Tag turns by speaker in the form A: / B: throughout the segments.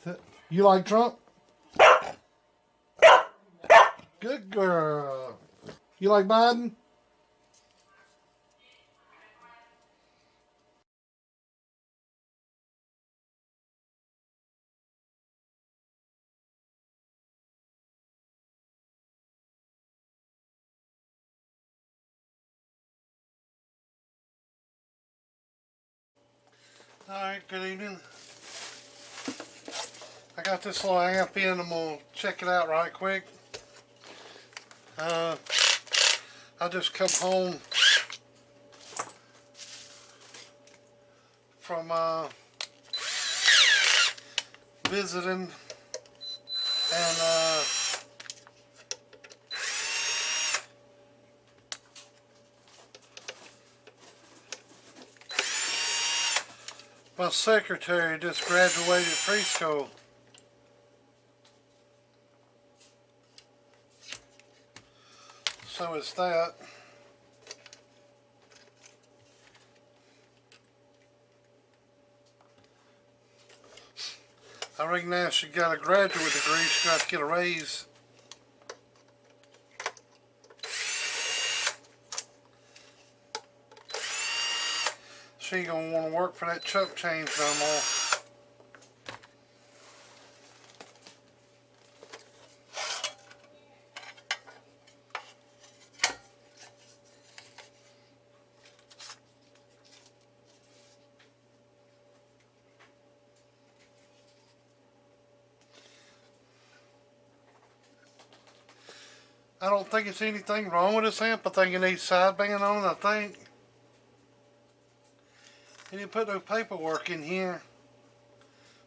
A: You like Trump? Good girl. You like Biden? Alright, good evening. I got this little amp in. I'm going to check it out right quick. I just come home from visiting, and my secretary just graduated preschool. So it's that. I reckon now she got a graduate degree, she's got to get a raise. She ain't gonna want to work for that chump change no more. I don't think it's anything wrong with this amp. I think it needs sideband on it, I think. He didn't put no paperwork in here.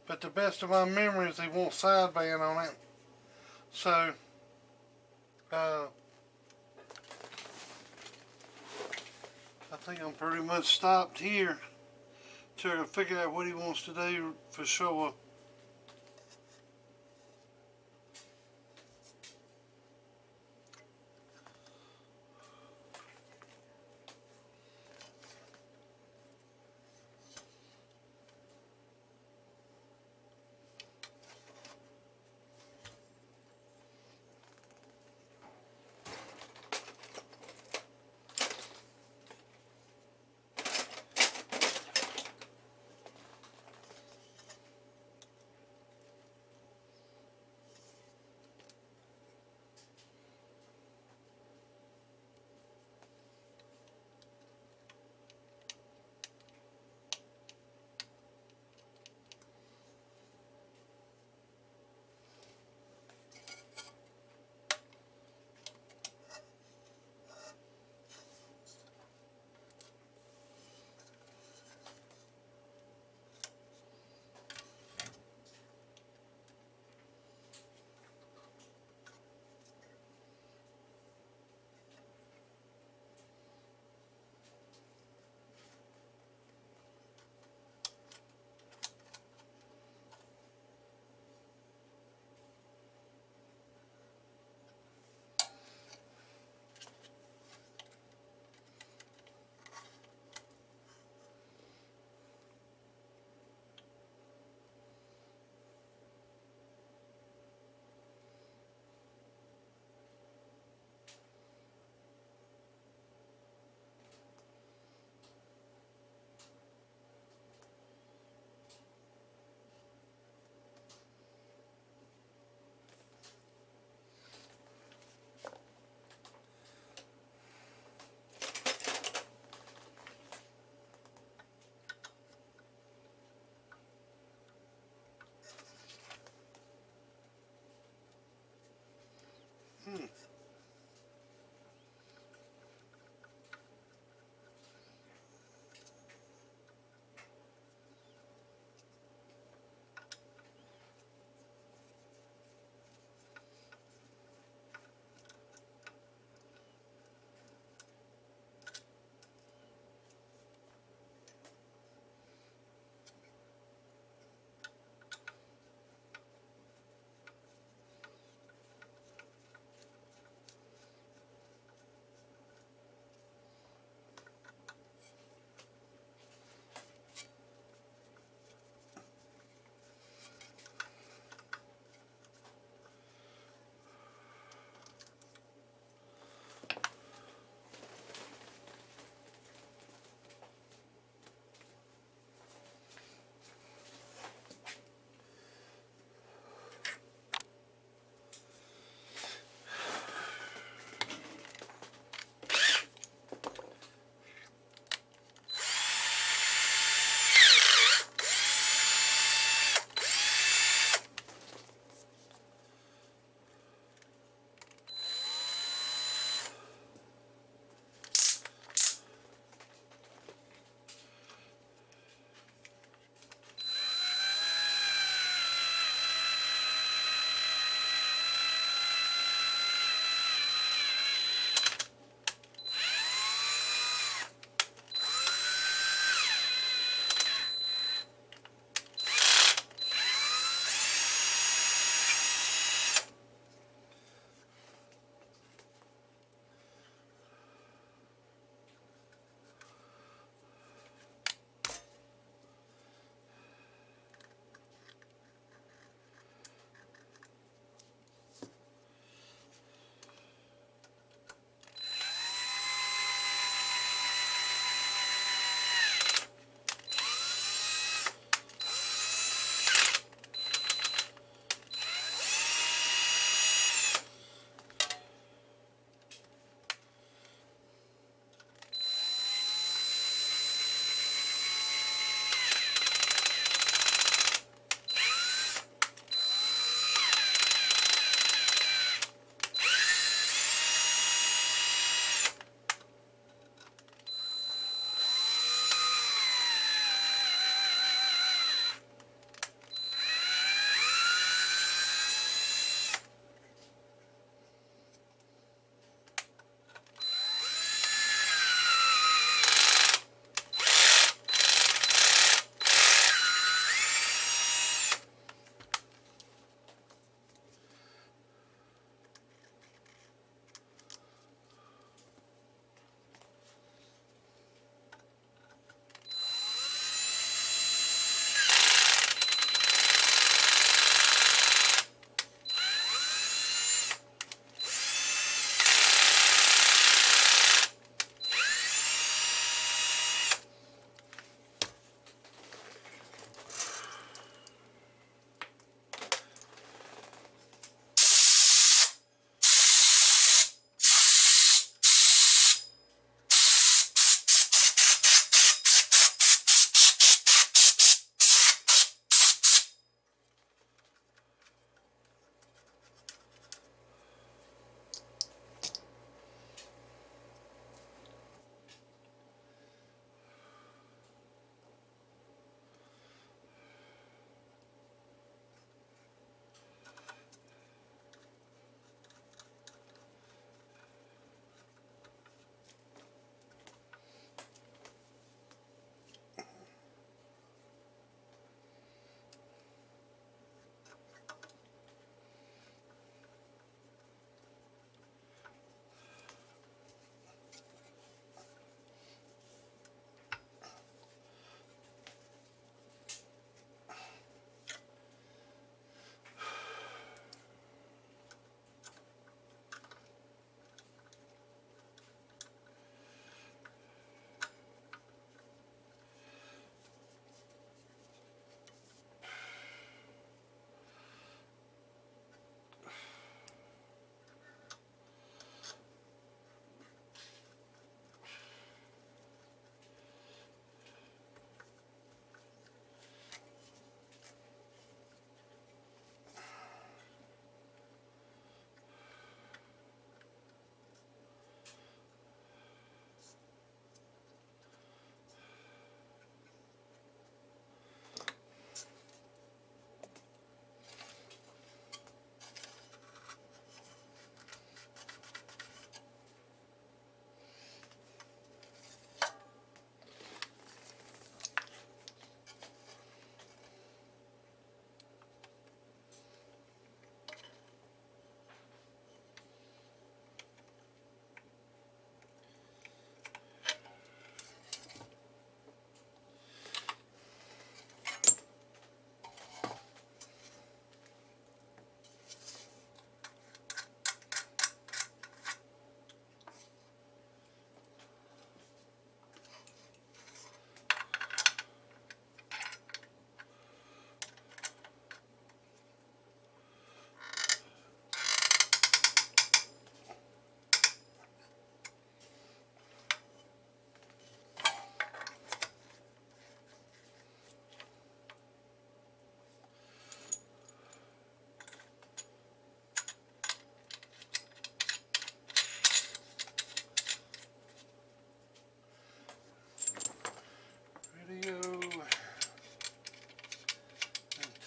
A: But to the best of my memories, they want sideband on it. So, I think I'm pretty much stopped here to figure out what he wants to do for sure.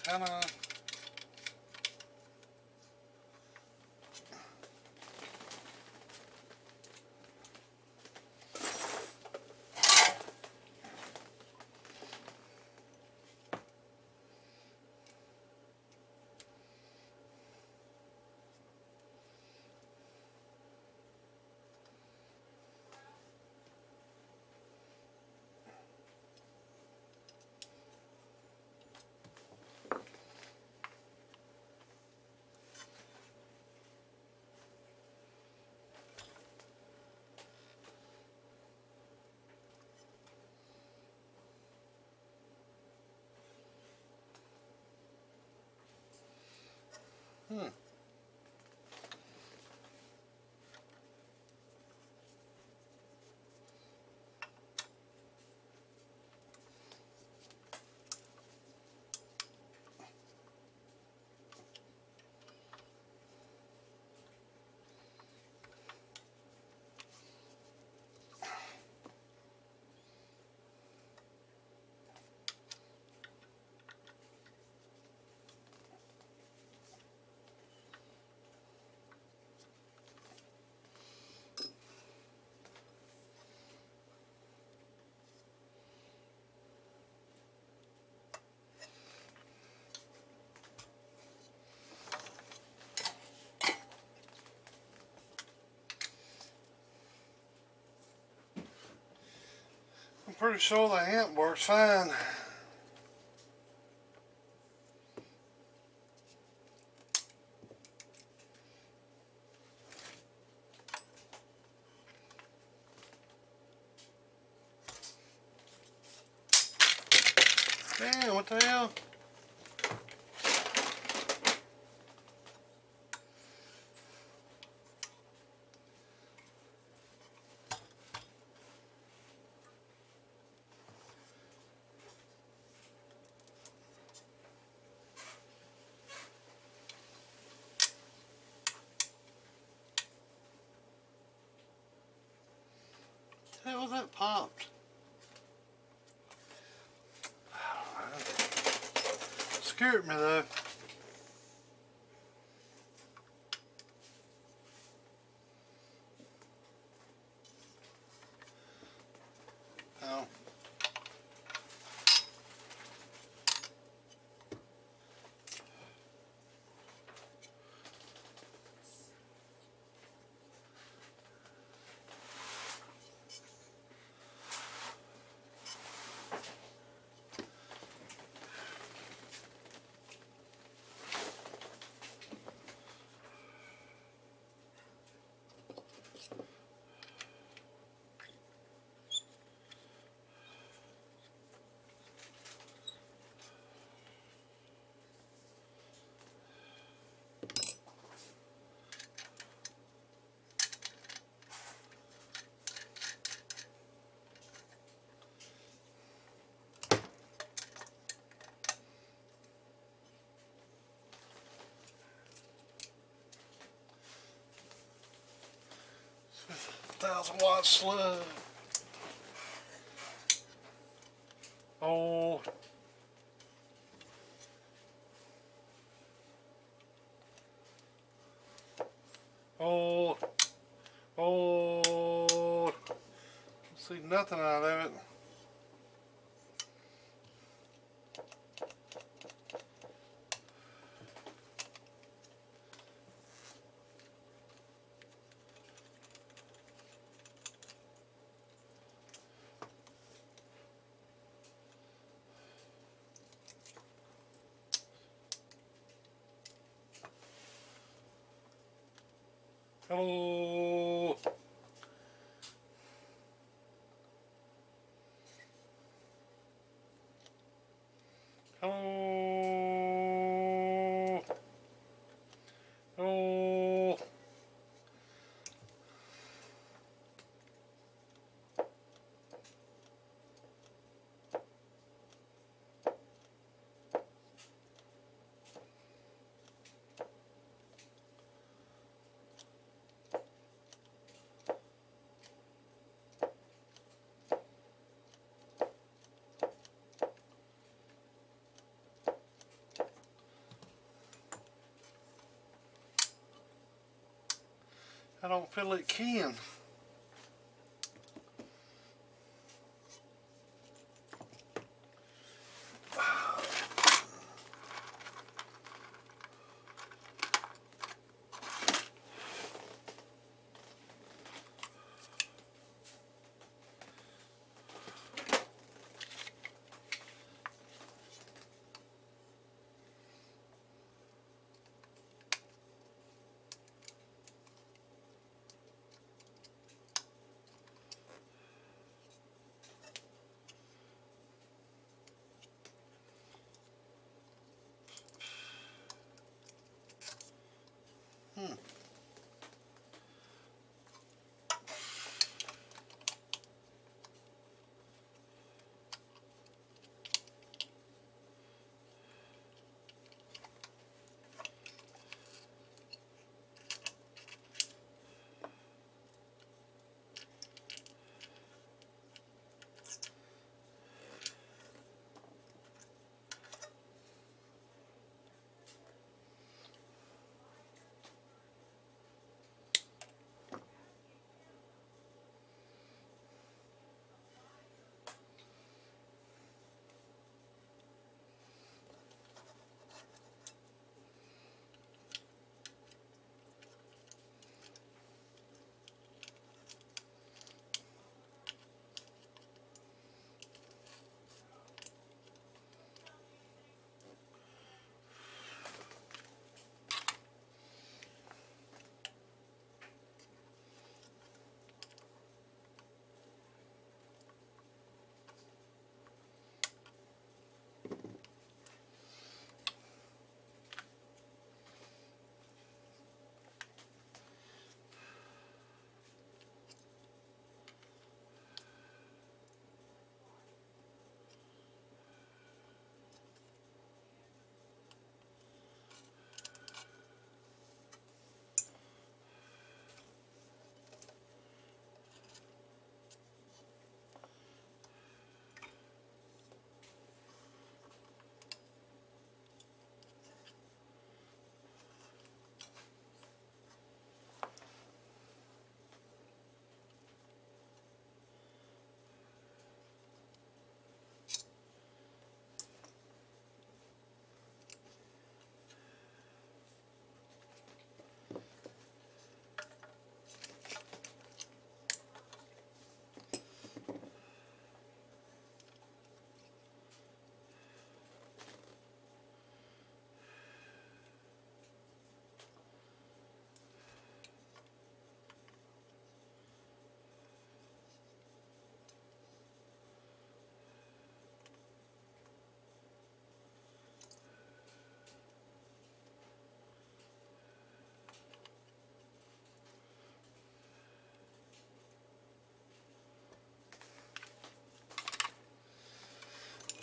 A: Come on. Hmm. I'm pretty sure the amp works fine. Man, what the hell? The hell was that popped? Scared me though. Oh. With a 1,000-watt slug. Oh. Oh. Oh. See nothing out of it. Hello. Hello. Hello. I don't feel it can.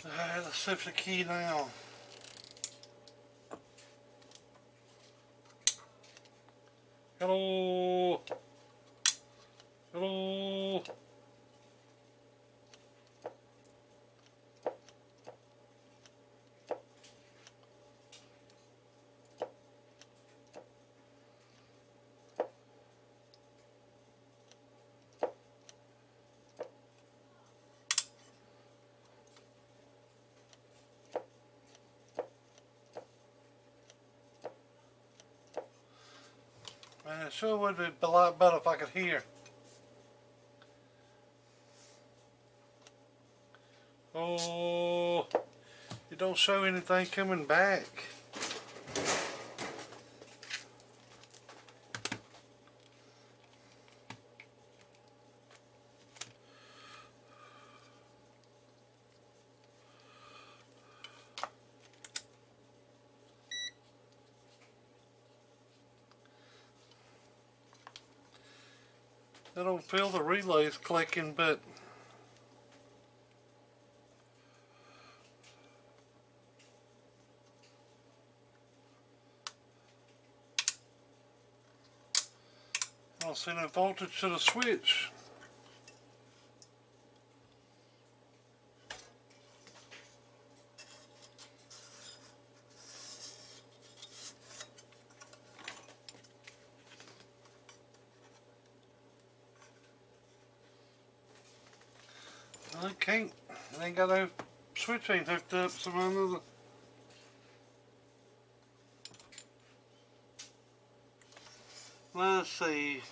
A: Alright, let's see if the key now. Hello. Hello. Man, it sure would be a lot better if I could hear. Oh, it don't show anything coming back. I don't feel the relays clicking, but I don't see no voltage to the switch. Can't. It ain't got no switch ain't hooked up, so I know the. Let's see.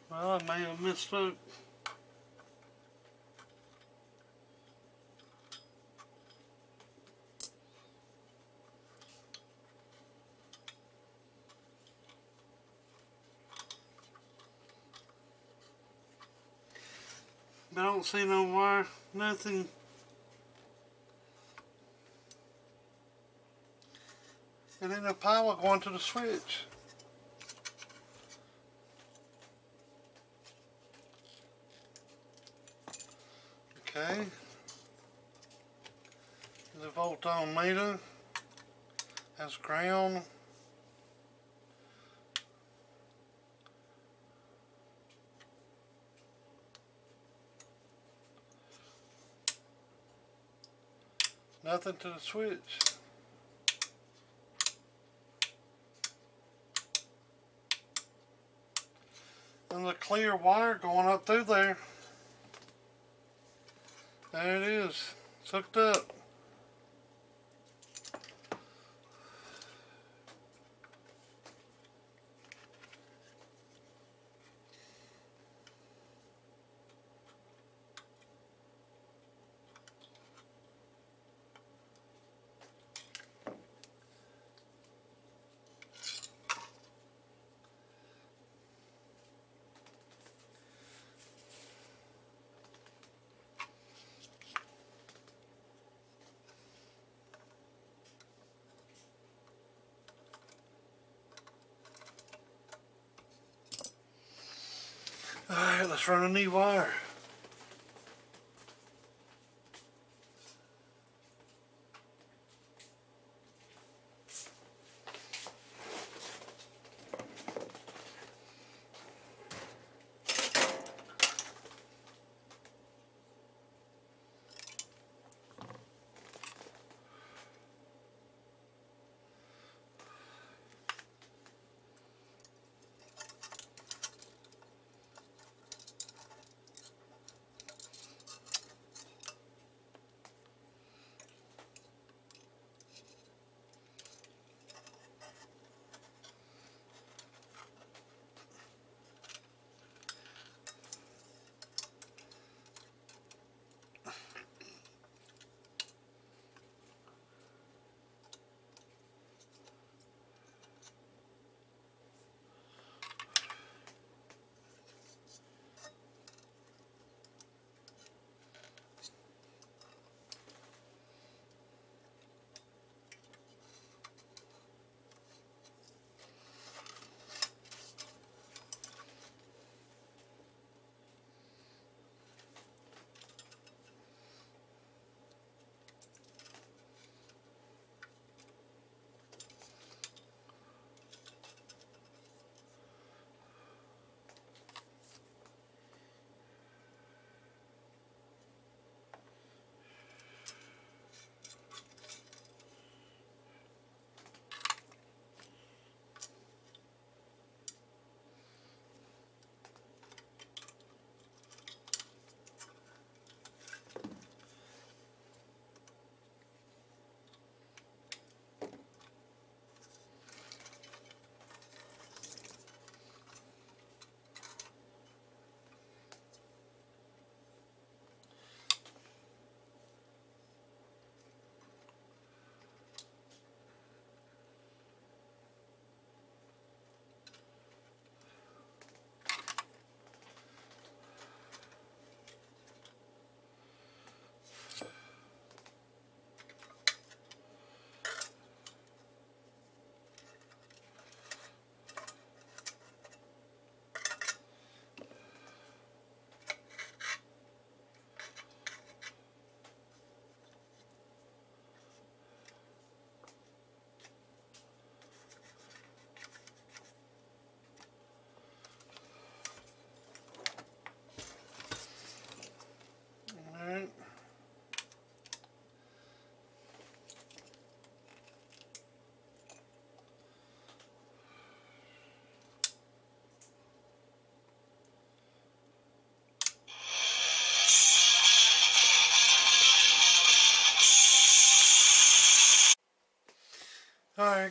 A: Well, I may have misspoke. I don't see no wire, nothing. And then the power going to the switch. Okay. The volt on meter has ground. Nothing to the switch. And the clear wire going up through there. There it is. It's hooked up. Alright, let's run a new wire.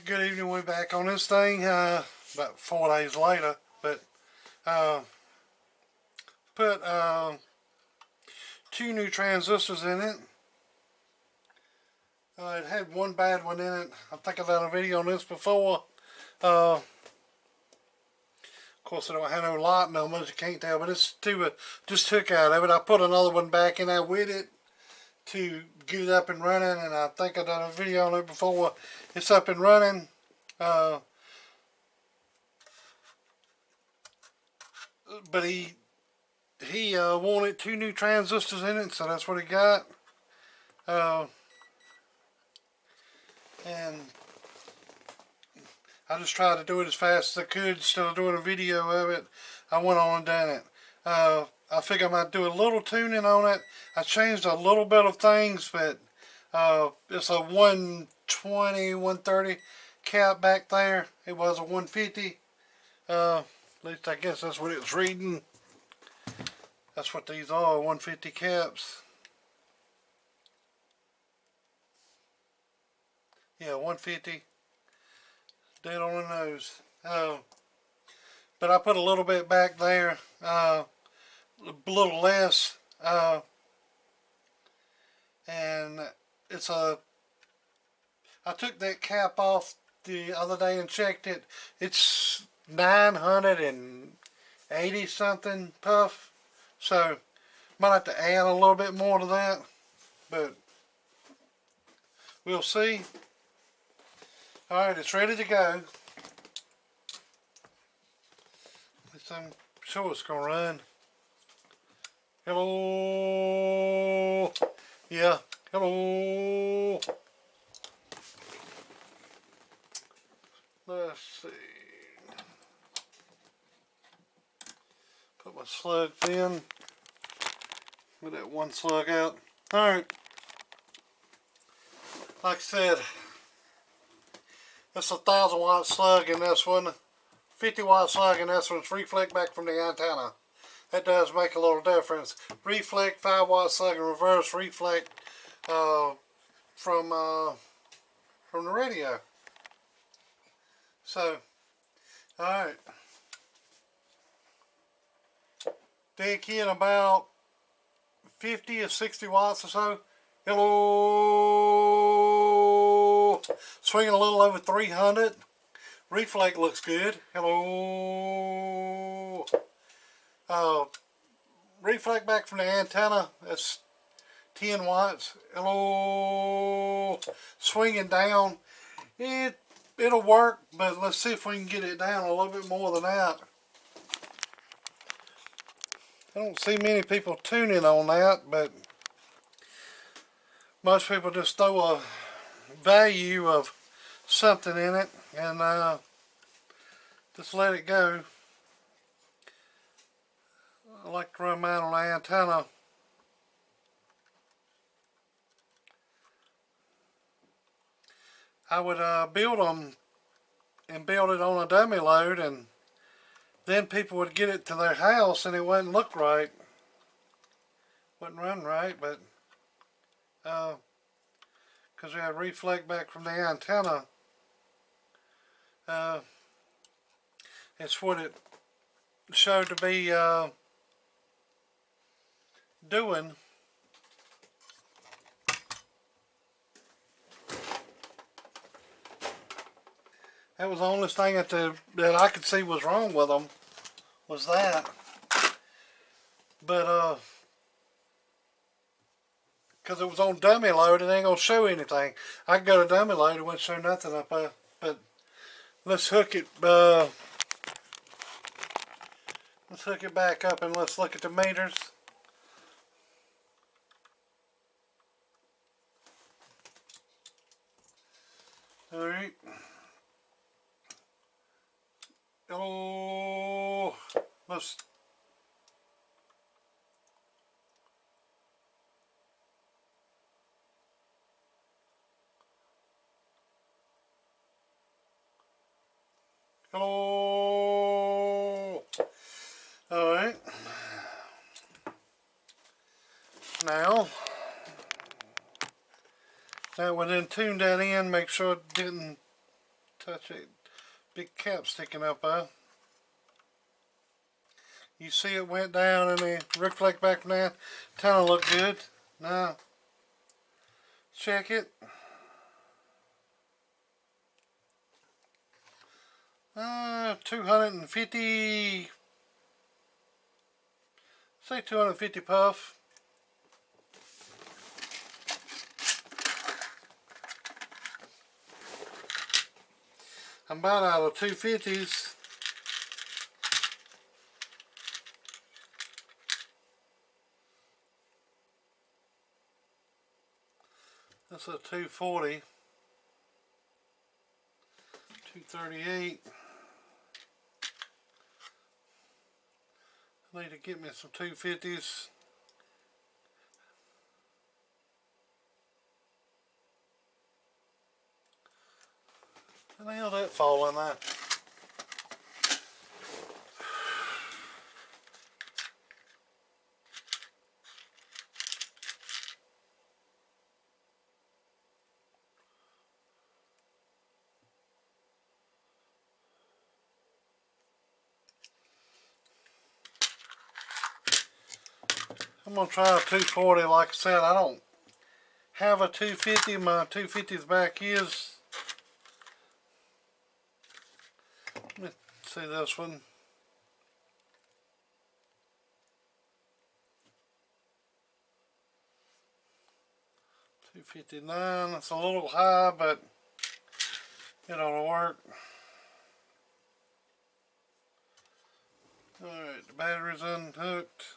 A: Alright, good evening. We're back on this thing about 4 days later, but put 2 new transistors in it. It had one bad one in it. I think I've done a video on this before. Of course, I don't have no light numbers, you can't tell, but it's two just took out of it. I put another one back in there with it to get it up and running, and I think I've done a video on it before. It's up and running. But he wanted 2 new transistors in it, so that's what he got. And I just tried to do it as fast as I could instead of doing a video of it. I went on and done it. I figured I might do a little tuning on it. I changed a little bit of things, but it's a 120, 130 cap back there. It was a 150. At least I guess that's what it was reading. That's what these are, 150 caps. Yeah, 150. Dead on the nose. But I put a little bit back there, a little less, and it's I took that cap off the other day and checked it. It's 980 something puff, so might have to add a little bit more to that, but we'll see. Alright, it's ready to go. I'm sure it's gonna run. Hello. Yeah, hello. Let's see. Put my slugs in. Put that one slug out. Alright. Like I said, it's a 1,000 watt slug in this one. 50 watt slug in this one's reflect back from the antenna. That does make a little difference. Reflect 5 watt slug and reverse reflect from the radio. So, alright. They in about 50 or 60 watts or so. Hello. Swinging a little over 300. Reflect looks good. Hello. Reflect back from the antenna. That's 10 watts. Hello. Swinging down. It'll work, but let's see if we can get it down a little bit more than that. I don't see many people tuning on that, but most people just throw a value of something in it and just let it go. I like to run mine on the antenna. I would build them and build it on a dummy load, and then people would get it to their house and it wouldn't look right. Wouldn't run right, but because we had reflect back from the antenna. It's what it showed to be doing. That was the only thing that I could see was wrong with them, was that. But because it was on dummy load, it ain't gonna show anything. I could go to dummy load, it wouldn't show nothing up there. But let's hook it. Let's hook it back up and let's look at the meters. All right. Oh, let's. Hello. All right. Now, that we then tune that in, make sure it didn't touch it. Big cap sticking up there. You see it went down and then reflect back from that. Kind of look good. Now, check it. 250, say 250 puff. I'm about out of 250s. That's a 240, 238. I need to get me some 250s. How the hell did that fall in there? I'm going to try a 240. Like I said, I don't have a 250. My 250's back is. Let me see this one. 259. That's a little high, but it ought to work. Alright, the battery's unhooked.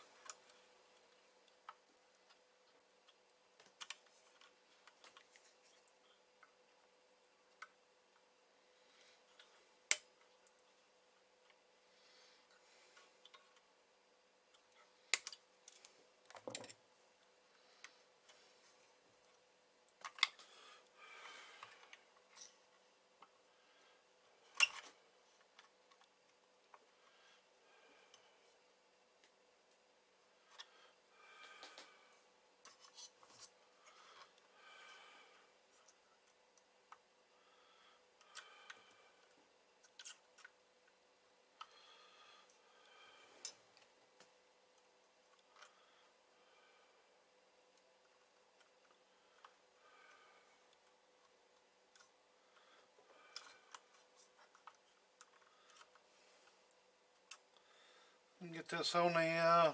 A: Get this on the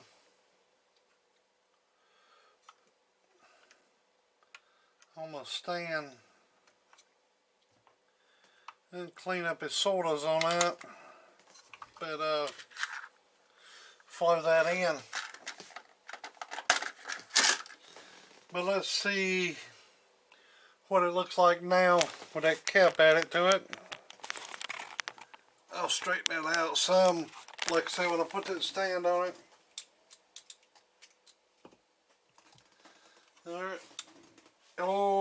A: stand and clean up his sodas on that, but flow that in. But let's see what it looks like now with that cap added to it. I'll straighten it out some, like I say, when I put that stand on it. Alright. Oh,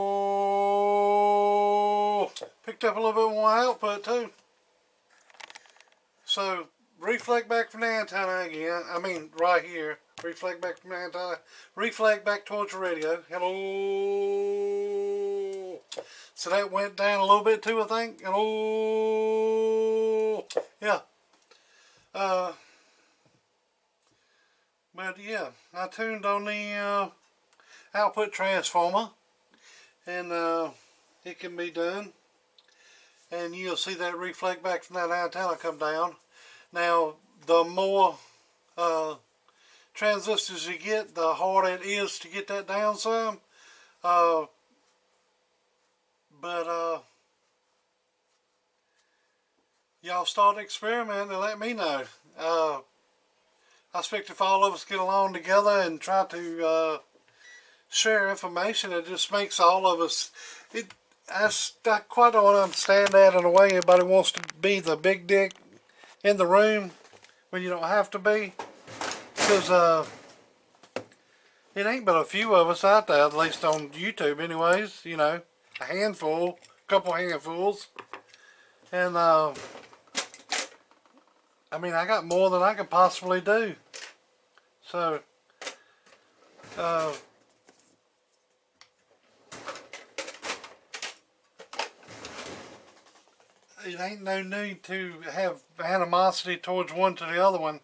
A: picked up a little bit more output too. So, reflect back from the antenna again. I mean, right here. Reflect back from the antenna. Reflect back towards the radio. Hello. So that went down a little bit too, I think. Hello. Yeah. But yeah, I tuned on the output transformer, and it can be done. And you'll see that reflect back from that antenna come down. Now, the more transistors you get, the harder it is to get that down some. But y'all start experimenting and let me know. I expect if all of us get along together and try to share information, it just makes all of us. I quite don't understand that in a way. Everybody wants to be the big dick in the room when you don't have to be, because it ain't but a few of us out there, at least on YouTube anyways, you know, a handful, couple handfuls, and I mean, I got more than I could possibly do, so it ain't no need to have animosity towards one to the other one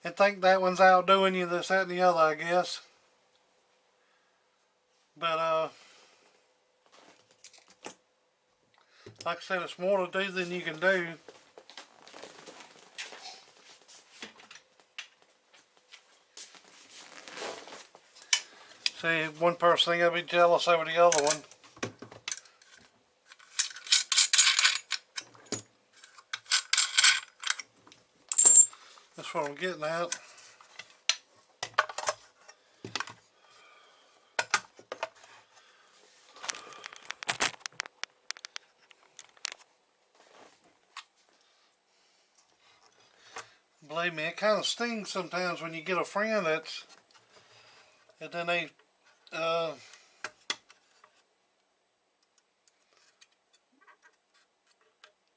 A: and think that one's outdoing you, this, that, and the other, I guess. But, like I said, it's more to do than you can do. See, one person ain't gonna be jealous over the other one. That's what I'm getting at. Believe me, it kind of stings sometimes when you get a friend that's, and then they,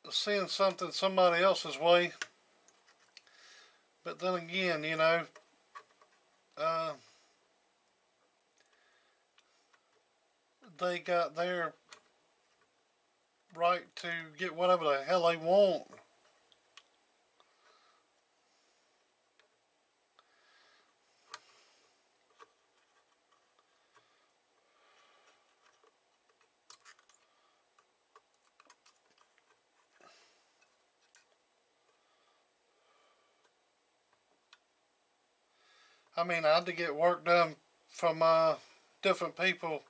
A: send something somebody else's way. But then again, you know, they got their right to get whatever the hell they want. I mean, I had to get work done from different people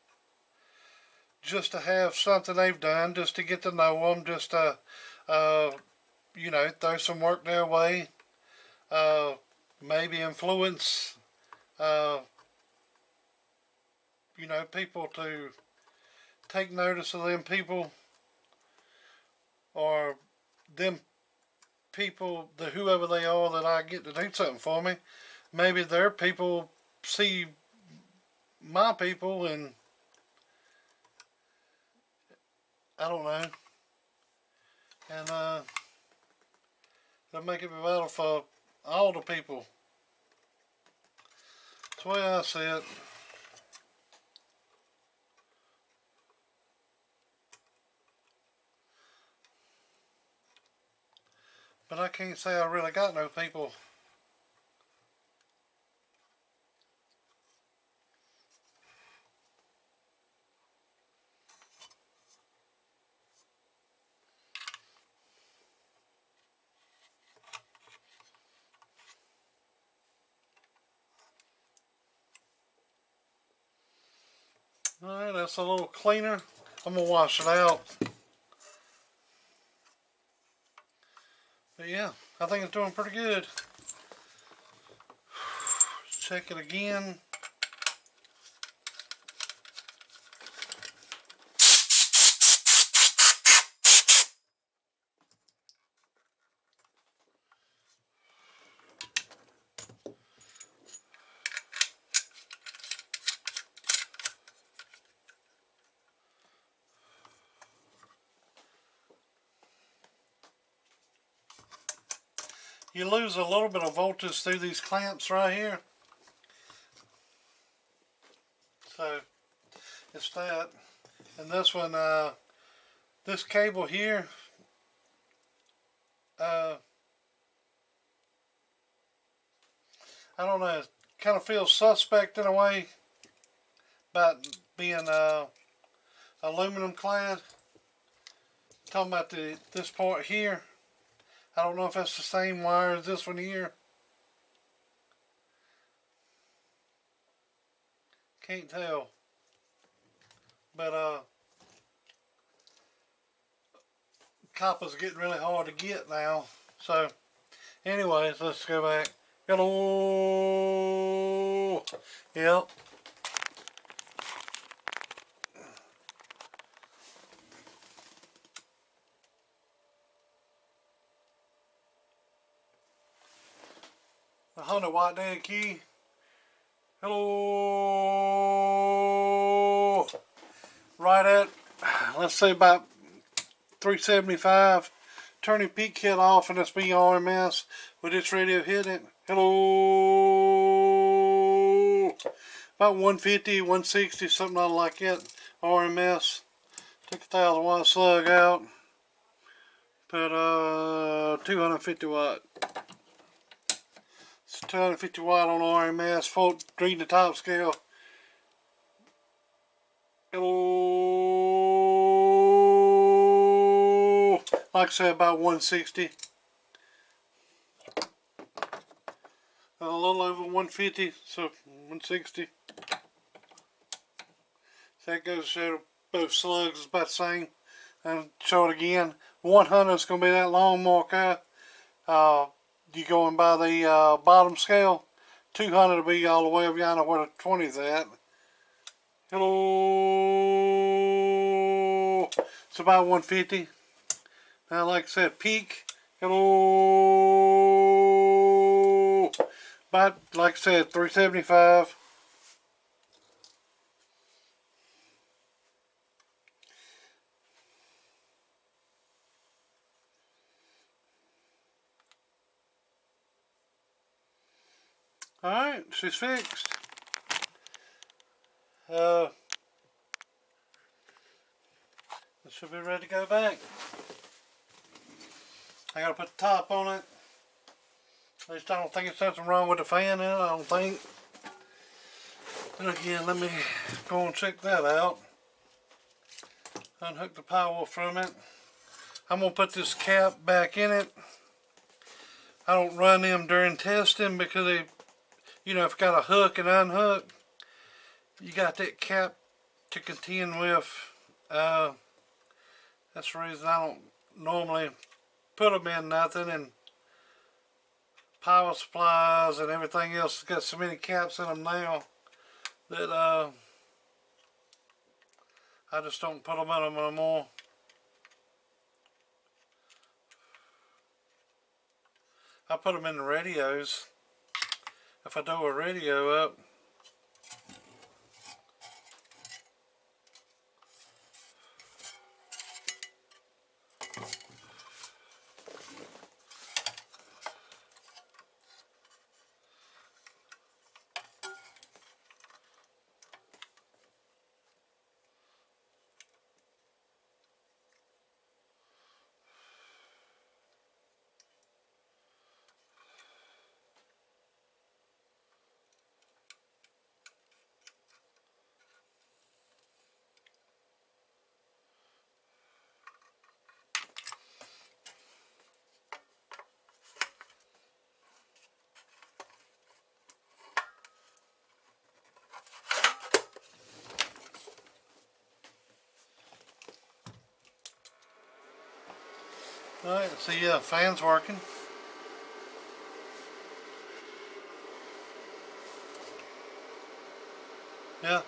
A: just to have something they've done, just to get to know them, just to, you know, throw some work their way, maybe influence, you know, people to take notice of them people, or them people, the whoever they are that I get to do something for me. Maybe their people see my people, and I don't know, and they'll make it better for all the people. That's the way I see it. But I can't say I really got no people. Alright, that's a little cleaner. I'm going to wash it out. But yeah, I think it's doing pretty good. Let's check it again. You lose a little bit of voltage through these clamps right here. So it's that. And this one, this cable here, I don't know, it kind of feels suspect in a way about being aluminum clad. Talking about this part here. I don't know if that's the same wire as this one here. Can't tell. But copper's getting really hard to get now. So anyways, let's go back. Hello. Yep. The 100-watt dead key. Hello. Right at, let's say about 375. Turning peak kit off and it's RMS with this radio hitting it. Hello. About 150, 160, something like that. RMS. Took a 1,000-watt slug out. Put 250 watt. It's 250 watt on RMS, reading the top scale. Hello. Like I said, about 160. A little over 150, so 160. So that goes to show both slugs is about the same. And show it again. 100 is going to be that long mark out. You going by the bottom scale. 200 will be all the way over yonder where the 20 is at. Hello. It's about 150. Now, like I said, peak. Hello. About, like I said, 375. Alright, she's fixed. It should be ready to go back. I gotta put the top on it. At least I don't think there's something wrong with the fan in it, I don't think. And again, let me go and check that out. Unhook the power from it. I'm gonna put this cap back in it. I don't run them during testing because they, you know, if you got a hook and unhook, you got that cap to contend with. That's the reason I don't normally put them in nothing. And power supplies and everything else has got so many caps in them now that I just don't put them in them no more. I put them in the radios if I do a radio up. Alright, see, fan's working. Yeah.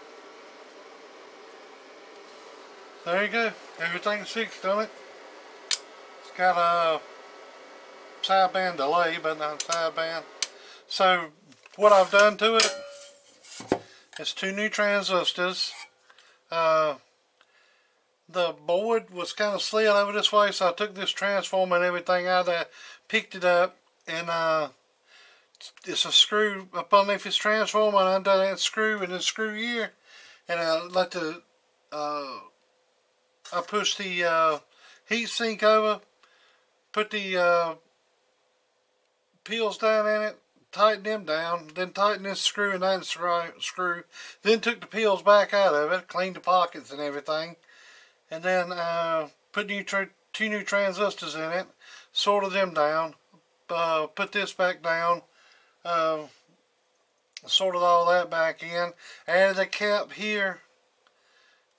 A: There you go. Everything's fixed on it. It's got a sideband delay, but not sideband. So, what I've done to it is 2 new transistors. The board was kind of slid over this way, so I took this transformer and everything out of there, picked it up, and it's a screw up underneath this transformer, and I undone that screw and this screw here, and I let the I pushed the heat sink over, put the peels down in it, tightened them down, then tightened this screw and that screw, then took the peels back out of it, cleaned the pockets and everything. And then put 2 new transistors in it, sorted them down, put this back down, sorted all that back in, added a cap here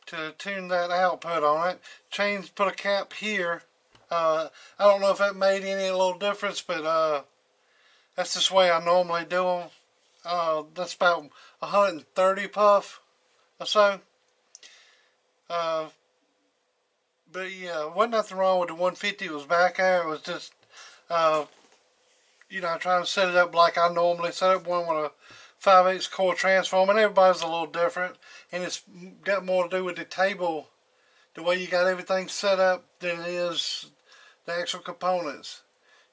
A: to tune that output on it, put a cap here. I don't know if that made any little difference, but that's just the way I normally do them. That's about 130 puff or so. But yeah, wasn't nothing wrong with the 150. It was back there. It was just, you know, trying to set it up like I normally set up one with a 5/8 core transformer. And everybody's a little different, and it's got more to do with the table, the way you got everything set up, than it is the actual components.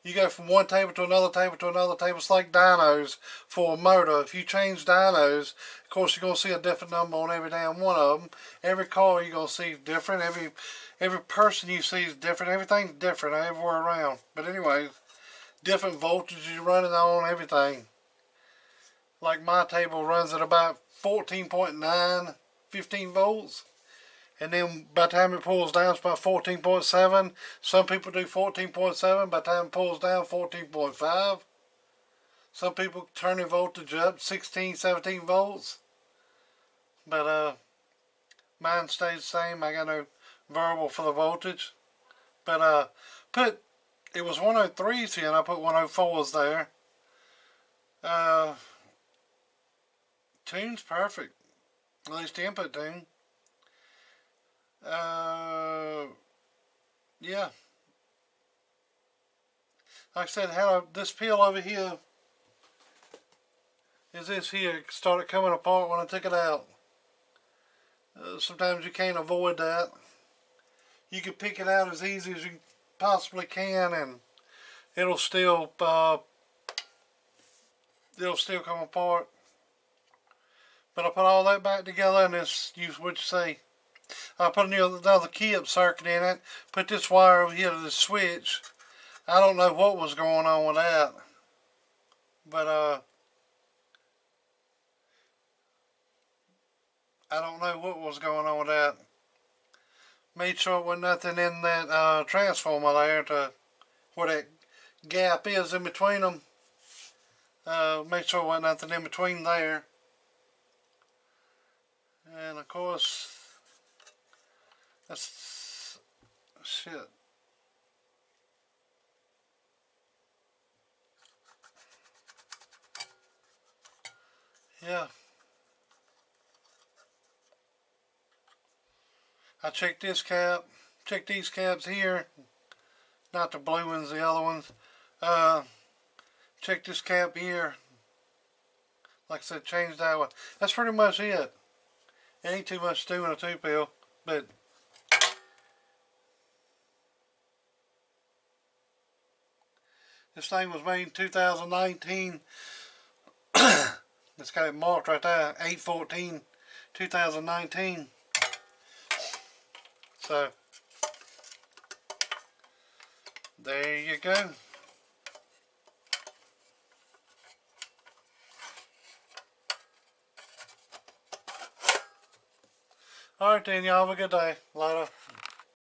A: You go from one table to another table to another table. It's like dynos for a motor. If you change dynos, of course you're going to see a different number on every damn one of them. Every car you're going to see different. Every person you see is different. Everything's different everywhere around. But anyway, different voltages you're running on, everything. Like my table runs at about 14.9, 15 volts. And then by the time it pulls down, it's about 14.7. Some people do 14.7. By the time it pulls down, 14.5. Some people turn the voltage up 16, 17 volts. But mine stays the same. I got no variable for the voltage. But it was 103s here, and I put 104s there. Tune's perfect. At least the input tune. Yeah. Like I said, this peel over here is this here. It started coming apart when I took it out. Sometimes you can't avoid that. You can pick it out as easy as you possibly can, and it'll still come apart. But I put all that back together, and this, what you say, I put another key-up circuit in it, put this wire over here to the switch. I don't know what was going on with that, but I don't know what was going on with that. Made sure there wasn't nothing in that transformer there to where that gap is in between them. Made sure there wasn't nothing in between there. And of course, that's shit. Yeah. I checked this cap, checked these caps here, not the blue ones, the other ones. Check this cap here. Like I said, change that one. That's pretty much it. It ain't too much to do in a two-pill, but this thing was made in 2019. It's got it marked right there, 8/14/2019. So there you go. Alright then, y'all have a good day. Later.